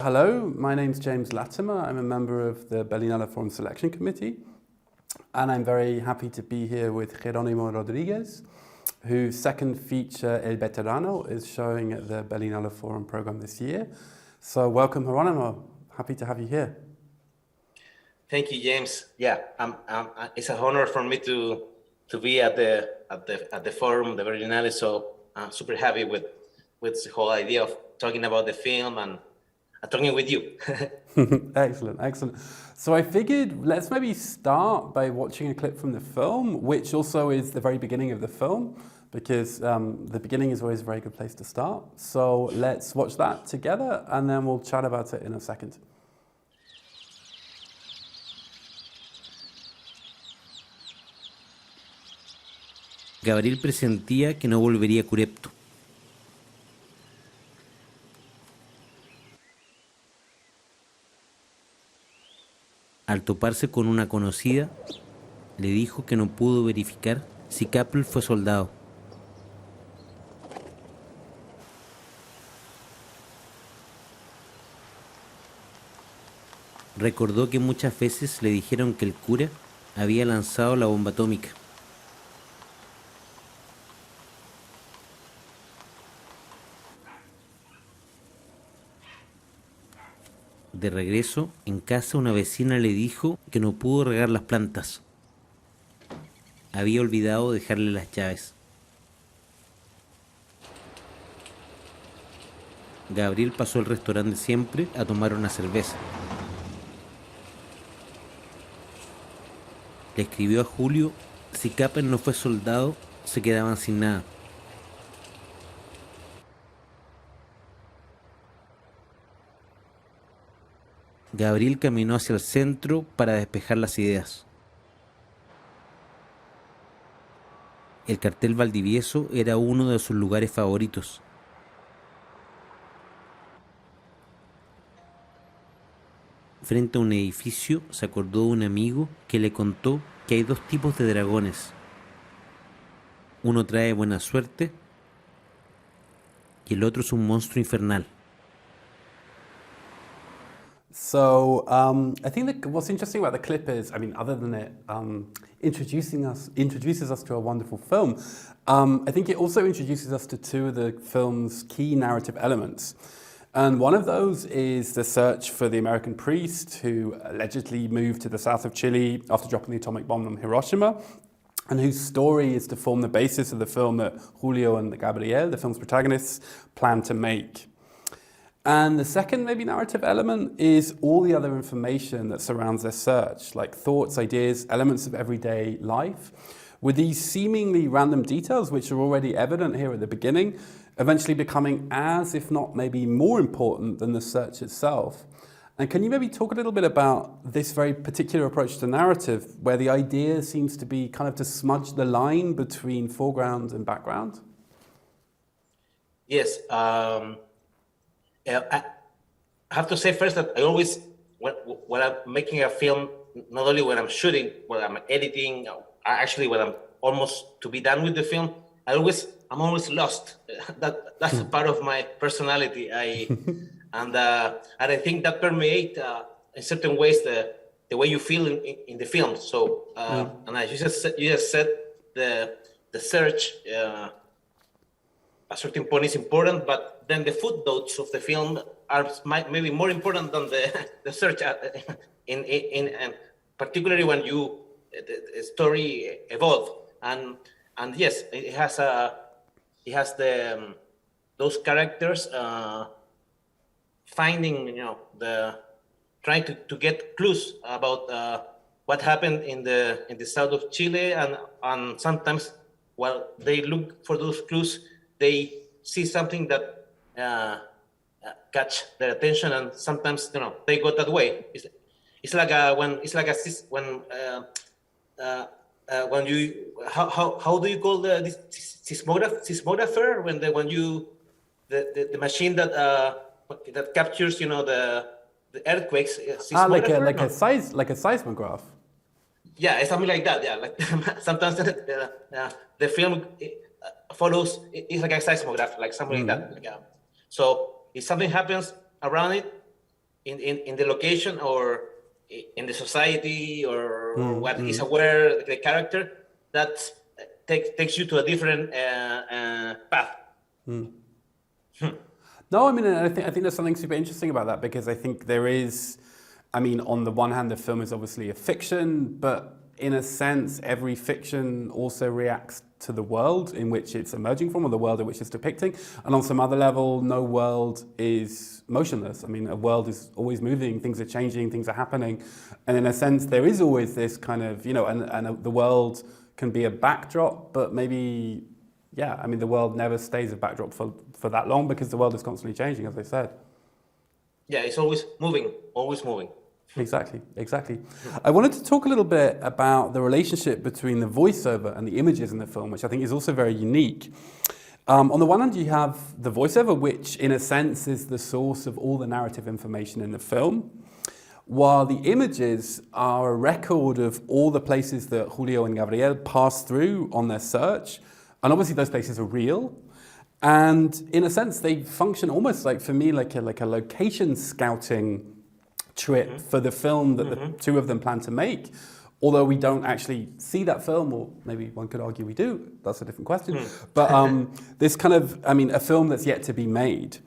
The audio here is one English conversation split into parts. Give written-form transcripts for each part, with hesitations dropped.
Hello, my name's James Lattimer. I'm a member of the Berlinale Forum Selection Committee, and I'm very happy to be here with Jeronimo Rodriguez, whose second feature, El Veterano, is showing at the Berlinale Forum program this year. So welcome, Jeronimo. Happy to have you here. Thank you, James. Yeah, it's an honor for me to be at the forum, the Berlinale. So I'm super happy with the whole idea of talking about the film and talking with you. Excellent, excellent. So I figured let's maybe start by watching a clip from the film, which also is the very beginning of the film, because the beginning is always a very good place to start. So let's watch that together, and then we'll chat about it in a second. Gabriel presentía que no volvería a Curepto. Al toparse con una conocida, le dijo que no pudo verificar si Kappel fue soldado. Recordó que muchas veces le dijeron que el cura había lanzado la bomba atómica. De regreso, en casa una vecina le dijo que no pudo regar las plantas. Había olvidado dejarle las llaves. Gabriel pasó al restaurante siempre a tomar una cerveza. Le escribió a Julio, si Kappel no fue soldado, se quedaban sin nada. Gabriel caminó hacia el centro para despejar las ideas. El cartel Valdivieso era uno de sus lugares favoritos. Frente a un edificio se acordó de un amigo que le contó que hay dos tipos de dragones. Uno trae buena suerte y el otro es un monstruo infernal. So I think that what's interesting about the clip is, I mean, other than it introduces us to a wonderful film, I think it also introduces us to two of the film's key narrative elements. And one of those is the search for the American priest who allegedly moved to the south of Chile after dropping the atomic bomb on Hiroshima, and whose story is to form the basis of the film that Julio and Gabriel, the film's protagonists, plan to make. And the second maybe narrative element is all the other information that surrounds their search, like thoughts, ideas, elements of everyday life, with these seemingly random details which are already evident here at the beginning, eventually becoming as, if not maybe more important than the search itself. And can you maybe talk a little bit about this very particular approach to narrative, where the idea seems to be kind of to smudge the line between foreground and background? Yes. I have to say first that I always, when I'm making a film, not only when I'm shooting, when I'm editing, actually when I'm almost to be done with the film, I'm always lost. That's a part of my personality. And I think that permeates in certain ways the way you feel in the film. So and as you just said, the search. A certain point is important, but then the footnotes of the film are maybe more important than the search. And particularly when the story evolves, and yes, it has those characters finding, trying to get clues about what happened in the south of Chile, and sometimes while they look for those clues, they see something that catch their attention, and sometimes they go that way. It's like when you how do you call this seismographer when the machine that captures the earthquakes? Like a seismograph. Yeah, something like that. Yeah, like sometimes the film follows. It's like a seismograph, like something like that. Like, so if something happens around it, in the location or in the society or what is aware the character, that takes you to a different path. No, I mean, I think there's something super interesting about that, because I think there is, I mean, on the one hand, the film is obviously a fiction, but in a sense, every fiction also reacts to the world in which it's emerging from, or the world in which it's depicting. And on some other level, no world is motionless. I mean, a world is always moving, things are changing, things are happening. And in a sense, there is always this kind of, and the world can be a backdrop, but maybe, yeah, I mean, the world never stays a backdrop for that long, because the world is constantly changing, as I said. Yeah, it's always moving, always moving. Exactly. I wanted to talk a little bit about the relationship between the voiceover and the images in the film, which I think is also very unique. On the one hand, you have the voiceover, which in a sense is the source of all the narrative information in the film, while the images are a record of all the places that Julio and Gabriel passed through on their search. And obviously those places are real. And in a sense, they function almost like, for me, like a location scouting trip for the film that the two of them plan to make. Although we don't actually see that film, or maybe one could argue we do, that's a different question. But this kind of, I mean, a film that's yet to be made.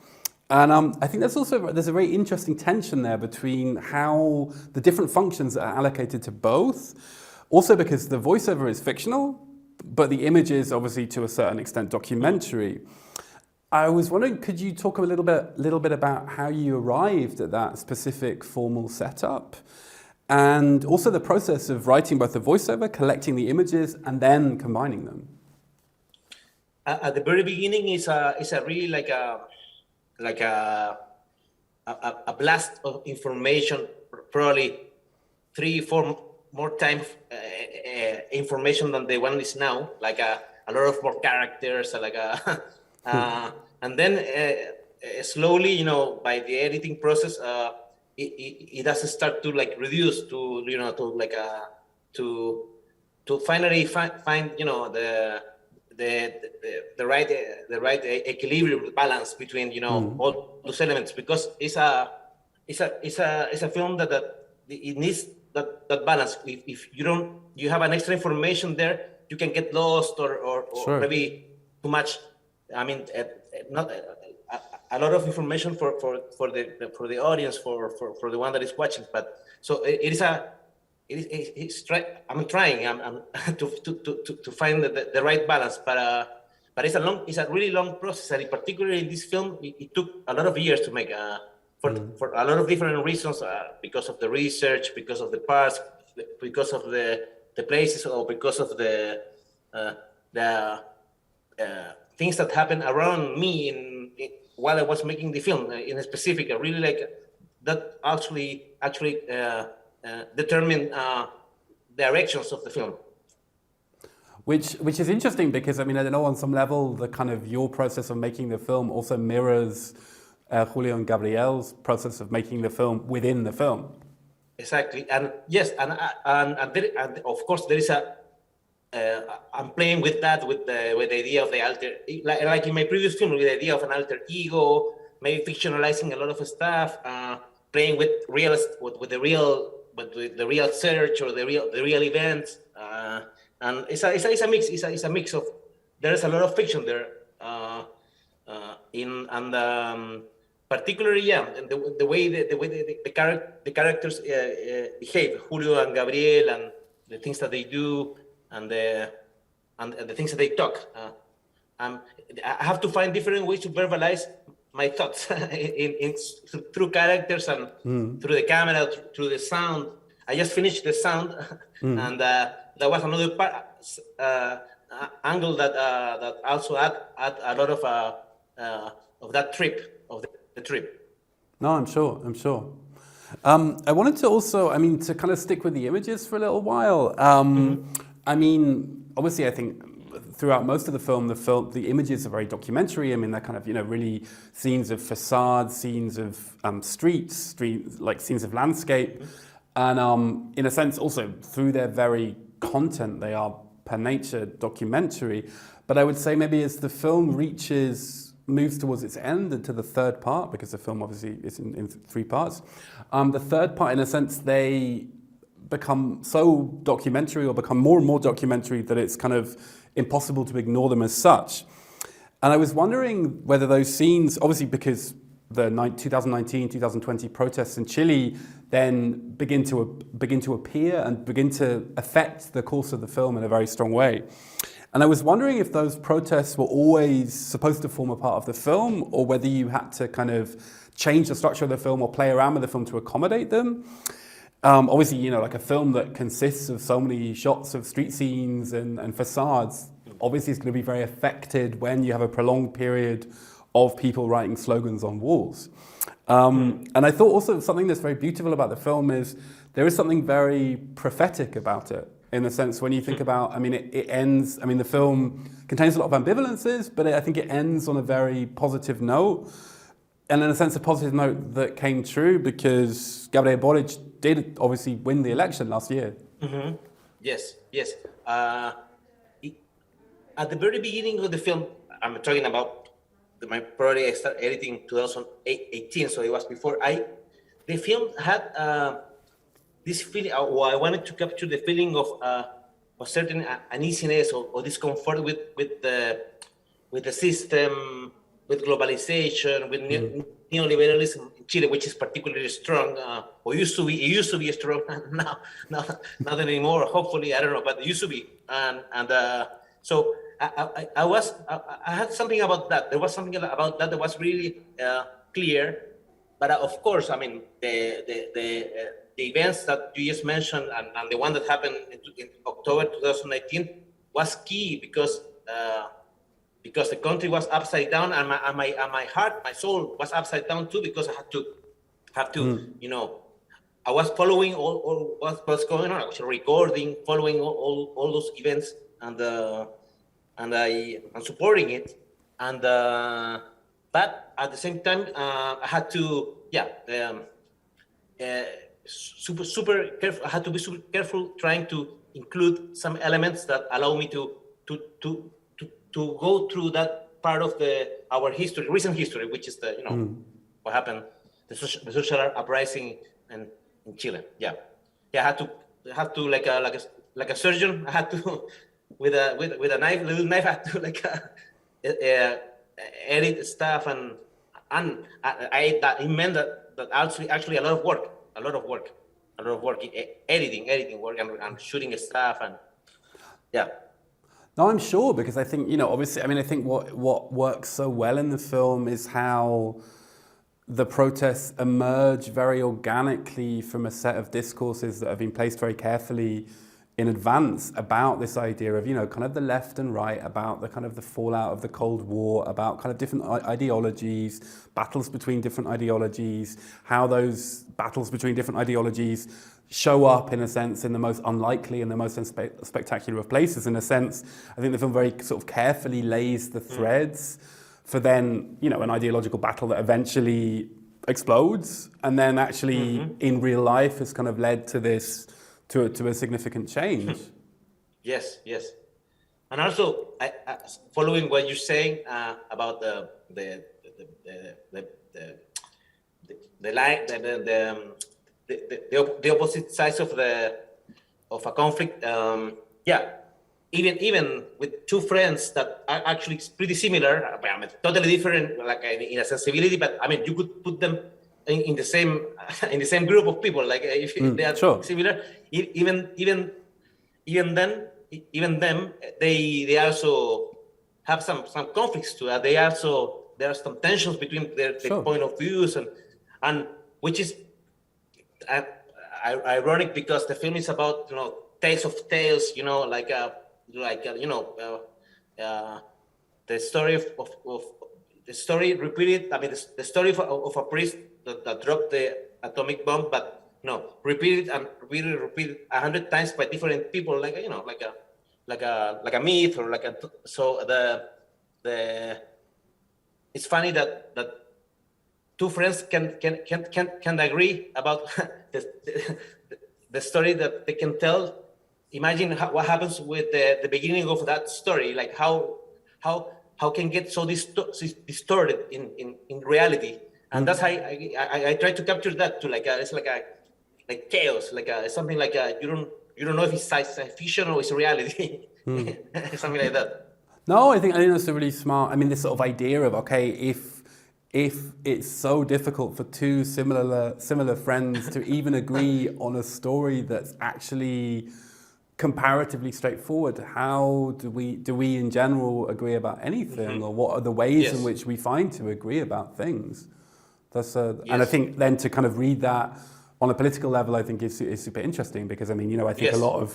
And I think there's a very interesting tension there between how the different functions are allocated to both. Also because the voiceover is fictional, but the image is obviously to a certain extent documentary. I was wondering, could you talk a little bit about how you arrived at that specific formal setup? And also the process of writing both the voiceover, collecting the images, and then combining them. At the very beginning, is a really like a blast of information, probably 3-4 more times information than the one is now. Like a lot of more characters, like a. And then slowly, by the editing process, it does start to like reduce to to finally find the right equilibrium balance between all those elements, because it's a film that it needs that balance. If you have an extra information there, you can get lost or Sure. maybe too much. I mean, not a lot of information for the audience, for the one that is watching. But so I'm trying to find the right balance. But it's a really long process, and particularly in this film, it took a lot of years to make. For a lot of different reasons, because of the research, because of the parts, because of the places, or because of the things that happened around me while I was making the film. In specific, I really like that actually determined directions of the film. Which is interesting, because I mean, I don't know, on some level, the kind of your process of making the film also mirrors Julio and Gabriel's process of making the film within the film. Exactly, and yes, and of course there is I'm playing with that, with the idea of the alter, like in my previous film, with the idea of an alter ego, maybe fictionalizing a lot of stuff, playing with the real search or the real events, and it's a mix. It's a mix of, there's a lot of fiction there, particularly, the way the characters behave, Julio and Gabriel, and the things that they do, and the things that they talk. I have to find different ways to verbalize my thoughts through characters and through the camera, through the sound. I just finished the sound, and that was another angle that also add a lot of that trip. The trip. No, I'm sure. I wanted to also, to kind of stick with the images for a little while. I mean, obviously, I think throughout most of the film, the images are very documentary. I mean, they're kind of, really scenes of facades, scenes of streets, like scenes of landscape. And in a sense, also through their very content, they are per nature documentary. But I would say maybe as the film reaches moves towards its end and to the third part, because the film obviously is in three parts. The third part, in a sense, they become so documentary or become more and more documentary that it's kind of impossible to ignore them as such. And I was wondering whether those scenes, obviously because the 2019, 2020 protests in Chile then begin to appear and begin to affect the course of the film in a very strong way. And I was wondering if those protests were always supposed to form a part of the film, or whether you had to kind of change the structure of the film or play around with the film to accommodate them. Obviously, you know, like a film that consists of so many shots of street scenes and facades, obviously is going to be very affected when you have a prolonged period of people writing slogans on walls. And I thought also something that's very beautiful about the film is there is something very prophetic about it, in the sense when you think about, I mean, it ends, I mean, the film contains a lot of ambivalences, but I think it ends on a very positive note. And in a sense, a positive note that came true because Gabriel Boric did obviously win the election last year. Mm-hmm. Yes, yes. At the very beginning of the film, I'm talking about my project I started editing 2018, so it was before the film had this feeling, or I wanted to capture the feeling of certain uneasiness or discomfort with the system, with globalization, with neoliberalism in Chile, which is particularly strong, or it used to be strong. now not anymore. Hopefully, I don't know, but it used to be, so I had something about that. There was something about that was really clear. But of course, I mean, the events that you just mentioned and the one that happened in October 2019 was key because the country was upside down and my heart, my soul was upside down too, because I had to, you know, I was following all what's going on. I was recording, following all those events and supporting it, but at the same time, I had to, super careful. I had to be super careful trying to include some elements that allow me to go through that part of our history, recent history, which is what happened, the social uprising in Chile. I had to like a surgeon. I had to with a little knife. I had to edit stuff and it meant that actually a lot of work, editing work and shooting stuff and No, I'm sure, because I think, you know, obviously, I mean, I think what works so well in the film is how the protests emerge very organically from a set of discourses that have been placed very carefully in advance about this idea of, you know, kind of the left and right, about the kind of the fallout of the Cold War, about kind of different ideologies, battles between different ideologies, how those battles between different ideologies show up, in a sense, in the most unlikely and the most spectacular of places. In a sense, I think the film very sort of carefully lays the threads for then, you know, an ideological battle that eventually explodes, and then actually in real life has kind of led to this, to a significant change. Yes. And also, following what you're saying about the opposite sides of a conflict. Even with two friends that are actually pretty similar, I mean, totally different, like in a sensibility, but I mean, you could put them in the same group of people, like if they are similar. Even them, they also have some conflicts to that. There are some tensions between their point of views and which is ironic, because the film is about, you know, tales of tales, you know, the story of the story repeated. I mean, the story of a priest that dropped the atomic bomb, but repeated and repeated 100 times by different people, like a myth or so the it's funny that two friends can agree about the story that they can tell. Imagine what happens with the beginning of that story, like how how can get so distorted in reality, and that's how I try to capture that too. It's like chaos, something you don't know if it's science fiction or it's reality, something like that. No, I think that's a really smart. I mean, this sort of idea of okay, if it's so difficult for two similar friends to even agree on a story that's actually comparatively straightforward, how do we in general agree about anything, or what are the ways in which we find to agree about things? And I think then to kind of read that on a political level, I think is super interesting, because I mean, I think a lot of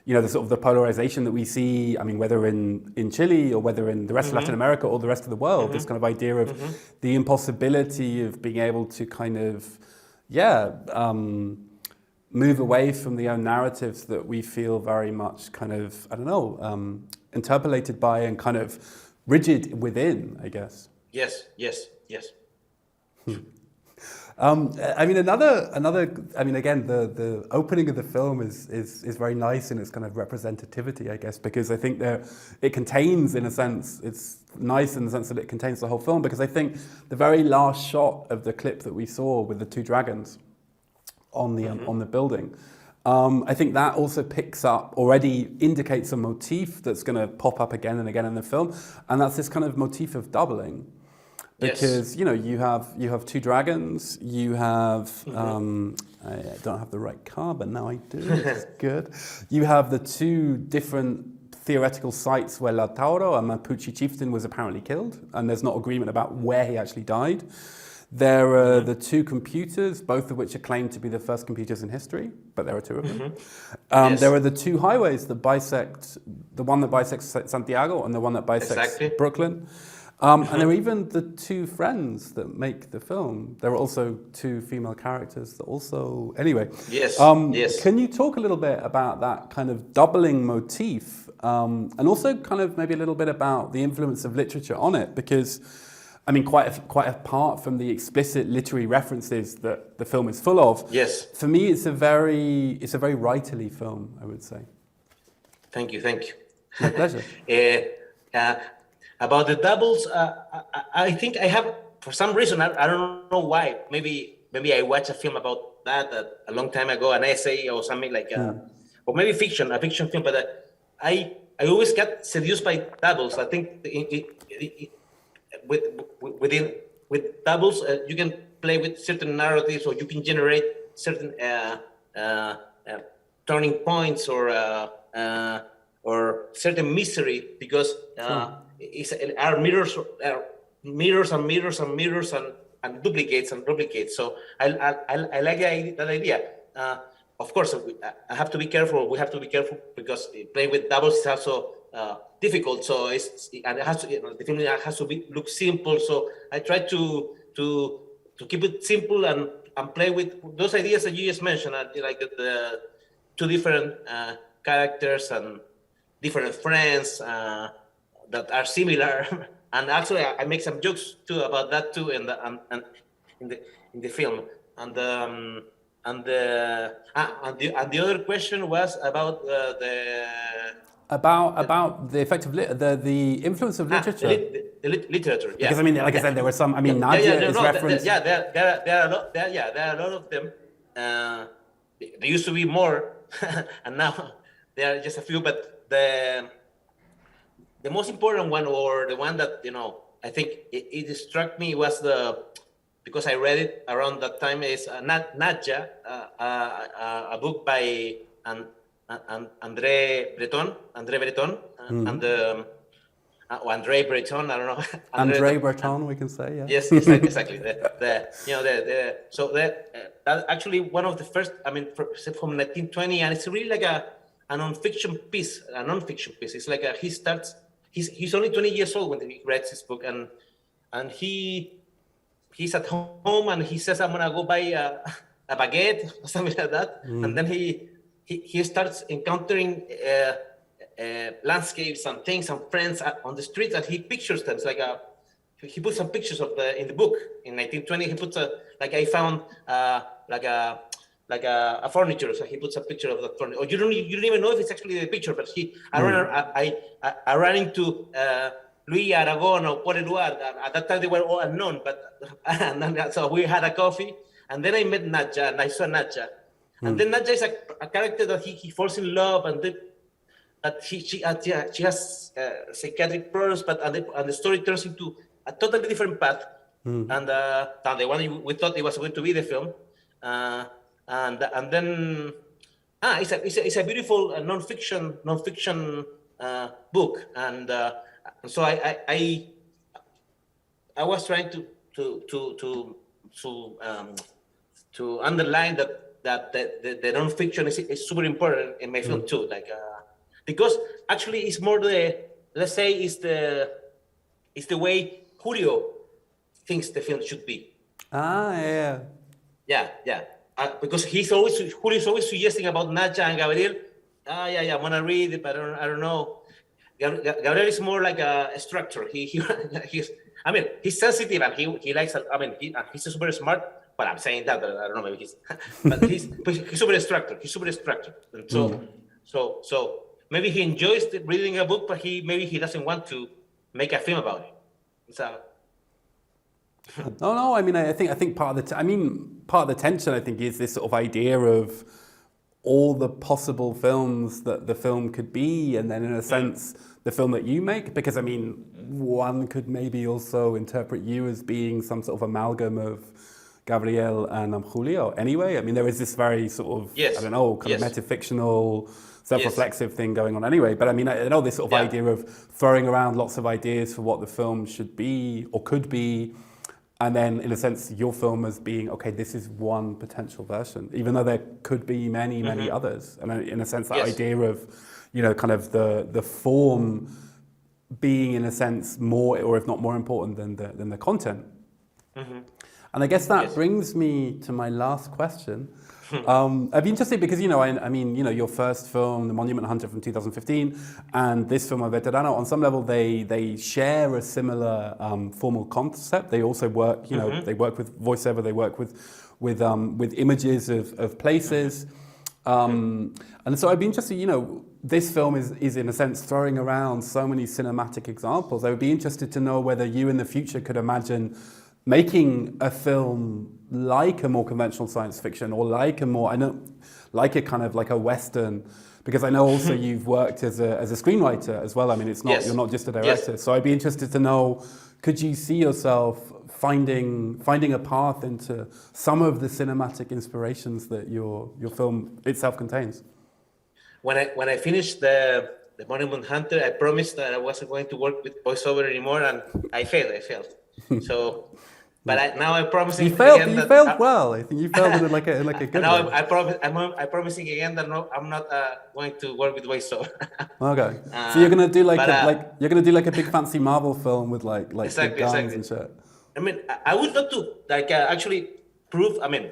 the sort of the polarization that we see, I mean, whether in Chile or whether in the rest of Latin America or the rest of the world, this kind of idea of the impossibility of being able to kind of move away from the own narratives that we feel very much kind of, I don't know, interpolated by and kind of rigid within, I guess. Yes. I mean, again, the opening of the film is very nice in its kind of representativity, I guess, because I think it contains, in a sense, it's nice in the sense that it contains the whole film, because I think the very last shot of the clip that we saw with the two dragons on the building, I think that also already indicates a motif that's going to pop up again and again in the film, and that's this kind of motif of doubling. Because you have two dragons, you have I don't have the right car, but now I do. It's good. You have the two different theoretical sites where Lautaro, a Mapuche chieftain, was apparently killed, and there's not agreement about where he actually died. There are the two computers, both of which are claimed to be the first computers in history, but there are two of them. There are the two highways that bisect, the one that bisects Santiago and the one that bisects Brooklyn. And there are even the two friends that make the film. There are also two female characters that also... Anyway. Yes. Can you talk a little bit about that kind of doubling motif? And also kind of maybe a little bit about the influence of literature on it? Because, I mean, quite apart from the explicit literary references that the film is full of, for me it's a very writerly film, I would say. Thank you. My pleasure. About the doubles, I think I have, for some reason, I don't know why. Maybe I watched a film about that a long time ago, an essay or something like, or maybe a fiction film. But I always get seduced by doubles. I think with doubles, you can play with certain narratives, or you can generate certain turning points or certain mystery, because. Are mirrors and duplicates. So I like that idea. Of course, I have to be careful. We have to be careful, because playing with doubles is also difficult. So it has to, the film has to look simple. So I try to keep it simple and play with those ideas that you just mentioned, like the two different characters and different friends. That are similar, and actually I make some jokes too about that too in the film. And the other question was about about the effect of the influence of literature. The literature. Yeah. Because I mean, like I said, there were some. I mean, Nadia is referenced. There are a lot of them. There used to be more, and now there are just a few. But the most important one, or the one that I think it struck me, was because I read it around that time, is Nadja, a book by André Breton, and André Breton, I don't know. André Breton, we can say, yeah. Yes, exactly. So that's actually one of the first. I mean, from 1920, and it's really like a non-fiction piece. It's like he starts. He's only 20 years old when he writes this book, and he's at home, and he says, "I'm gonna go buy a baguette," or something like that, and then he starts encountering landscapes and things and friends on the streets, and he pictures them. It's like he put some pictures in the book in 1920. He puts I found like a furniture, so he puts a picture of the furniture. Or you don't even know if it's actually the picture, but I ran into Luis Aragon or Paul Eduard. At that time, they were all unknown, but so we had a coffee, and then I met Nadja, and I saw Nadja. And then Nadja is a character that he falls in love, and that she has psychiatric problems, but and the story turns into a totally different path, and than the one we thought it was going to be the film, and then it's a beautiful non-fiction book, and so I was trying to underline that the non-fiction is super important in my film too, because actually it's more let's say it's the way Julio thinks the film should be. Yeah. Yeah. Because Julio's always suggesting about Nacha and Gabriel. Yeah, I'm gonna read it, but I don't know. Gabriel is more like a structure. He's sensitive and he likes. He's super smart. But I'm saying that, but I don't know. Maybe he's super structured. He's super structured, and so maybe he enjoys reading a book, but maybe he doesn't want to make a film about it. So. No. I mean, I think part of the tension, I think, is this sort of idea of all the possible films that the film could be, and then in a sense, the film that you make. Because I mean, one could maybe also interpret you as being some sort of amalgam of Gabriel and Julio. Anyway, I mean, there is this very sort of I don't know, kind of metafictional, self-reflexive thing going on. Anyway, but I mean, I know this sort of idea of throwing around lots of ideas for what the film should be or could be. And then, in a sense, your film as being, okay, this is one potential version, even though there could be many others. And in a sense, that idea of, kind of the form being, in a sense, more, or if not more important than the content. And I guess that brings me to my last question. I'd be interested because, your first film, The Monument Hunter from 2015, and this film, Veterano, on some level, they share a similar formal concept. They also work, they work with voiceover, they work with images of places. And so I'd be interested, this film is in a sense throwing around so many cinematic examples. I would be interested to know whether you in the future could imagine making a film like a more conventional science fiction, or like a kind of like a Western, because I know also you've worked as a screenwriter as well. I mean, it's not you're not just a director. So I'd be interested to know, could you see yourself finding a path into some of the cinematic inspirations that your film itself contains? When I finished the Monument Hunter, I promised that I wasn't going to work with voiceover anymore, and I failed. So. But now I'm promising. You failed. You failed well. I think you failed in like a good now way. I'm promising again that I'm not going to work with voiceover. Okay. So you're gonna do like a big fancy Marvel film with like big guns and shit. I mean, I would love to actually prove. I mean,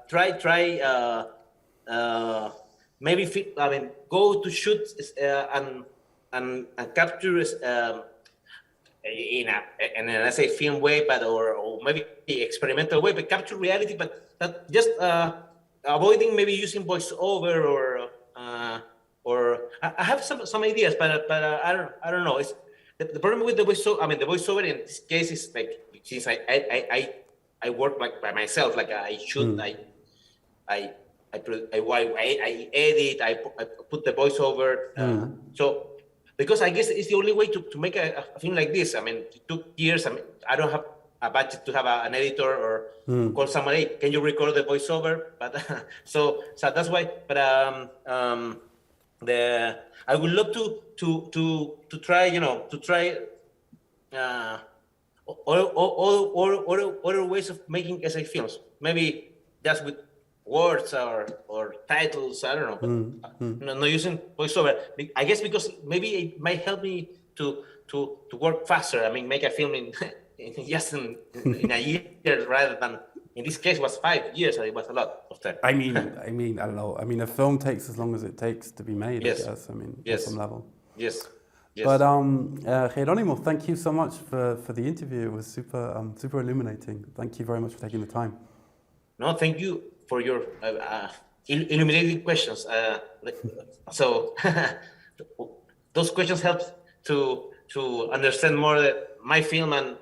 try. Maybe go to shoot and capture. In a let's say film way, but or maybe experimental way, but capture reality, but that just avoiding maybe using voiceover or I have some ideas, but I don't know. It's the problem with the voiceover. I mean, the voiceover in this case is like, since I work like by myself, like I shoot, I edit, I put the voiceover, so. Because I guess it's the only way to make a film like this. I mean, it took years. I mean, I don't have a budget to have an editor or call someone, hey, can you record the voiceover? But so that's why. But I would love to try, other ways of making essay films. Maybe just with words or titles, I don't know, but no using voiceover. I guess because maybe it might help me to work faster. I mean, make a film in a year rather than, in this case, was 5 years. It was a lot of time. I mean, I don't know. I mean, a film takes as long as it takes to be made. Yes. I guess. I mean, on some level. Yes. But Jeronimo, thank you so much for the interview. It was super illuminating. Thank you very much for taking the time. No, thank you for your illuminating questions. So those questions help to to understand more my film and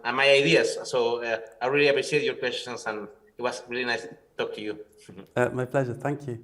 my ideas. So I really appreciate your questions, and it was really nice to talk to you. My pleasure. Thank you.